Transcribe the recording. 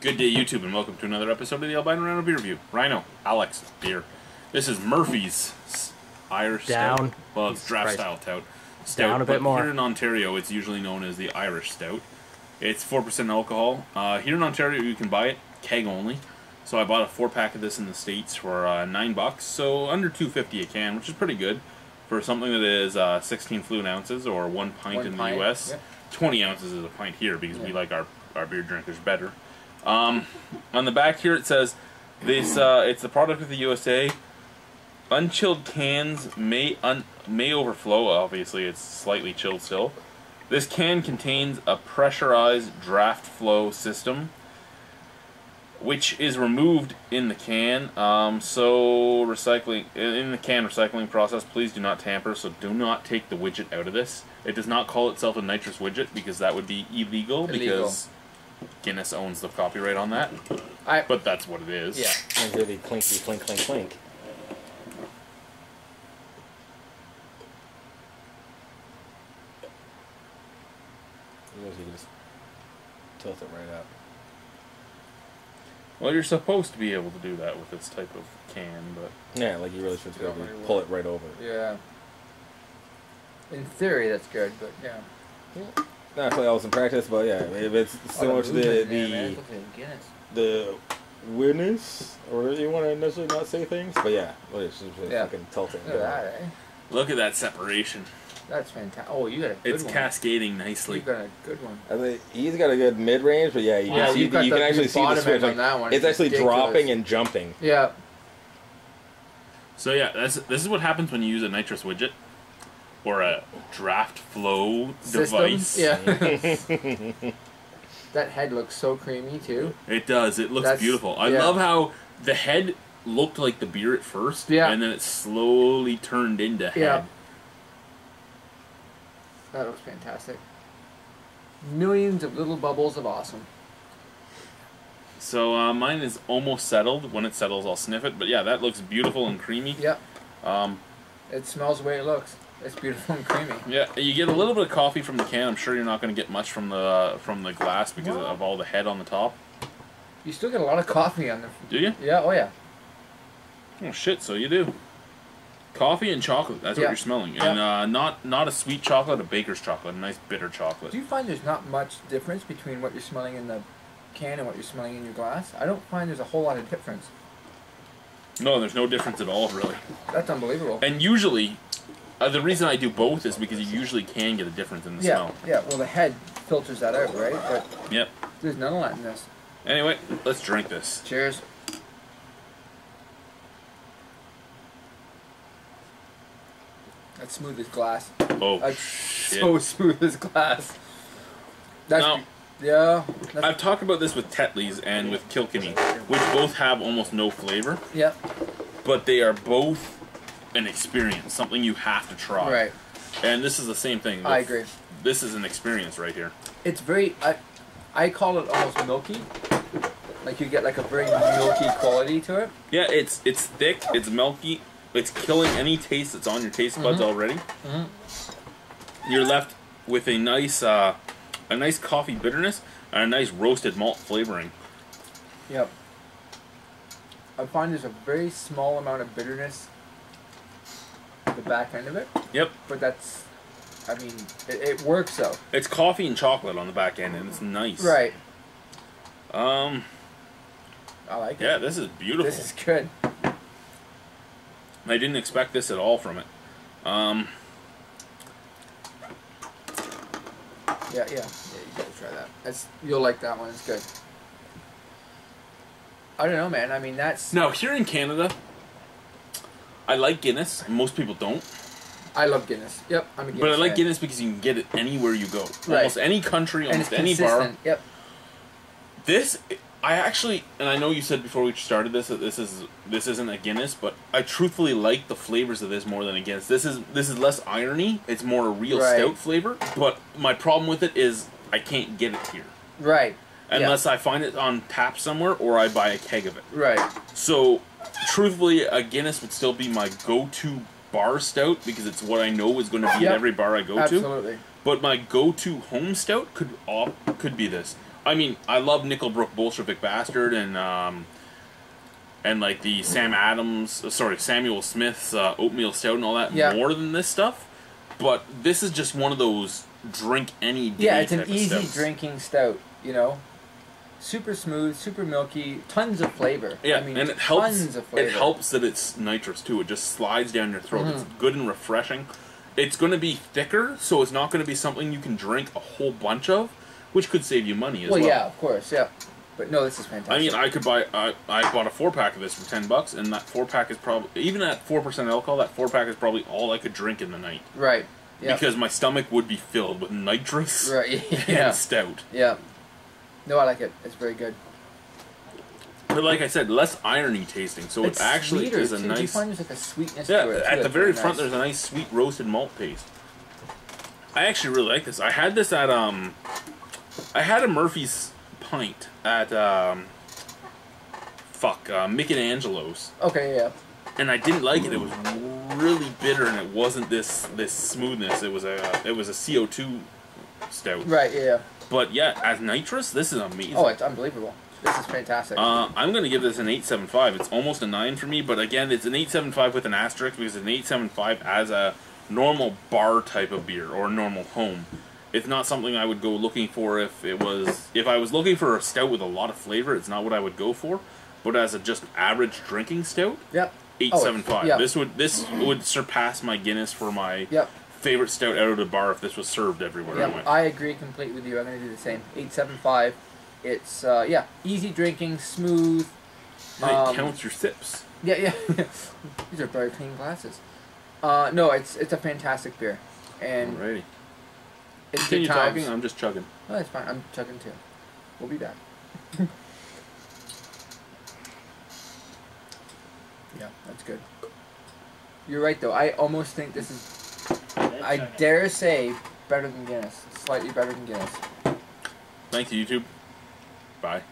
Good day, YouTube, and welcome to another episode of the Albino Rhino beer review. Rhino, Alex, beer. This is Murphy's Irish Down. Stout. Well, it's draft style stout. Down a bit more. Here in Ontario, it's usually known as the Irish Stout. It's 4% alcohol. Here in Ontario, you can buy it keg only. So I bought a 4-pack of this in the States for $9, so under $2.50 a can, which is pretty good for something that is 16 fluid ounces or 1 pint in the U.S. Yep. 20 ounces is a pint here because we like our beer drinkers better. On the back here it says this it's the product of the USA. Unchilled cans may overflow. Obviously it's slightly chilled still. This can contains a pressurized draft flow system which is removed in the can. So recycling in the can recycling process, please do not tamper, so do not take the widget out of this. It does not call itself a nitrous widget because that would be illegal. Because Guinness owns the copyright on that. But that's what it is. Yeah. And really clinky clink clink clink. You can just tilt it right up. Well, you're supposed to be able to do that with this type of can, but yeah, like you really should be able to pull it right over. Yeah. In theory, that's good, but yeah. Not play always in practice, but yeah, if it's similar to the Guinness, or you want to necessarily not say things, but yeah, it's just fucking tilting. Look at that, eh? Look at that separation. That's fantastic. Oh, you got a good one. It's cascading nicely. You got a good one. I mean, he's got a good mid-range, but yeah, you can actually see the switch on that one. It's actually dropping and jumping. Yeah. So yeah, this is what happens when you use a nitrous widget or a draft flow device. Yeah. That head looks so creamy too. It does. It looks beautiful. I love how the head looked like the beer at first, and then it slowly turned into head. Yeah. That looks fantastic. Millions of little bubbles of awesome. So mine is almost settled. When it settles, I'll sniff it. But yeah, that looks beautiful and creamy. Yep. It smells the way it looks. It's beautiful and creamy. Yeah, you get a little bit of coffee from the can. I'm sure you're not going to get much from the glass because of all the head on the top. You still get a lot of coffee on there. Do you? Yeah. Oh yeah. Oh shit! So you do. Coffee and chocolate, that's what you're smelling. And not a sweet chocolate, a baker's chocolate, a nice bitter chocolate. Do you find there's not much difference between what you're smelling in the can and what you're smelling in your glass? I don't find there's a whole lot of difference. No, there's no difference at all, really. That's unbelievable. And usually, the reason I do both is because you usually can get a difference in the smell. Yeah, well the head filters that out, right? But yep. There's none of that in this. Anyway, let's drink this. Cheers. That's smooth as glass. Oh, that's shit. So smooth as glass. That's I've talked about this with Tetley's and with Kilkenny, which both have almost no flavor. Yep. But they are both an experience, something you have to try. Right. And this is the same thing. I agree. This is an experience right here. It's very, I call it almost milky. Like you get like a very milky quality to it. Yeah, it's thick, it's milky. It's killing any taste that's on your taste buds already. You're left with a nice coffee bitterness and a nice roasted malt flavoring. Yep. I find there's a very small amount of bitterness at the back end of it. Yep. But that's, I mean, it works though. It's coffee and chocolate on the back end, and it's nice. Right. I like it. Yeah, this is beautiful. This is good. I didn't expect this at all from it. Yeah, you gotta try that. You'll like that one. It's good. I don't know, man. I mean, that's... Now, here in Canada, I like Guinness. Most people don't. I love Guinness. Yep, I'm a Guinness But I like fan. Guinness because you can get it anywhere you go. Right. Almost any country, almost any bar. Yep. This... I actually, and I know you said before we started this that this isn't a Guinness, but I truthfully like the flavors of this more than a Guinness. This is less irony. It's more a real stout flavor. But my problem with it is I can't get it here. Right. Unless I find it on tap somewhere or I buy a keg of it. Right. So, truthfully, a Guinness would still be my go-to bar stout because it's what I know is going to be at every bar I go to. Absolutely. But my go-to home stout could be this. I mean, I love Nickelbrook Bolshevik Bastard and like the Samuel Smith's Oatmeal Stout and all that more than this stuff. But this is just one of those drink any day. Yeah, it's an easy drinking stout, you know. Super smooth, super milky, tons of flavor. Yeah, I mean, and it helps. Tons of flavor. It helps that it's nitrous too. It just slides down your throat. It's good and refreshing. It's going to be thicker, so it's not going to be something you can drink a whole bunch of, which could save you money as well. Well, yeah, of course, yeah. But no, this is fantastic. I mean, I could buy. I bought a 4-pack of this for $10, and that 4-pack is probably, even at 4% alcohol, that 4-pack is probably all I could drink in the night. Right. Yeah. Because my stomach would be filled with nitrous and stout. Yeah. No, I like it. It's very good. But like I said, less irony tasting, so it actually is a nice. Do you find there's like a sweetness to it? At the very front, there's a nice sweet roasted malt taste. I actually really like this. I had this at I had a Murphy's Pint at Michelangelo's. Okay, yeah. And I didn't like it. It was really bitter, and it wasn't this smoothness. It was a CO2 stout. Right. Yeah. But yeah, as nitrous, this is amazing. Oh, it's unbelievable. This is fantastic. I'm going to give this an 8.75. It's almost a 9 for me, but again, it's an 8.75 with an asterisk because it's an 8.75 as a normal bar type of beer or normal home. It's not something I would go looking for if I was looking for a stout with a lot of flavor. It's not what I would go for. But as a just average drinking stout, 8.75. This would surpass my Guinness for my favorite stout out of the bar if this was served everywhere I went. I agree completely with you. I'm going to do the same. 8.75. It's easy drinking, smooth. And it counts your sips. Yeah. These are very clean glasses. No, it's a fantastic beer, and alrighty. It's Continue good times. talking. I'm just chugging. No, it's fine. I'm chugging too. We'll be back. Yeah, that's good. You're right, though. I almost think this is, I dare say, better than Guinness. Slightly better than Guinness. Thanks, YouTube. Bye.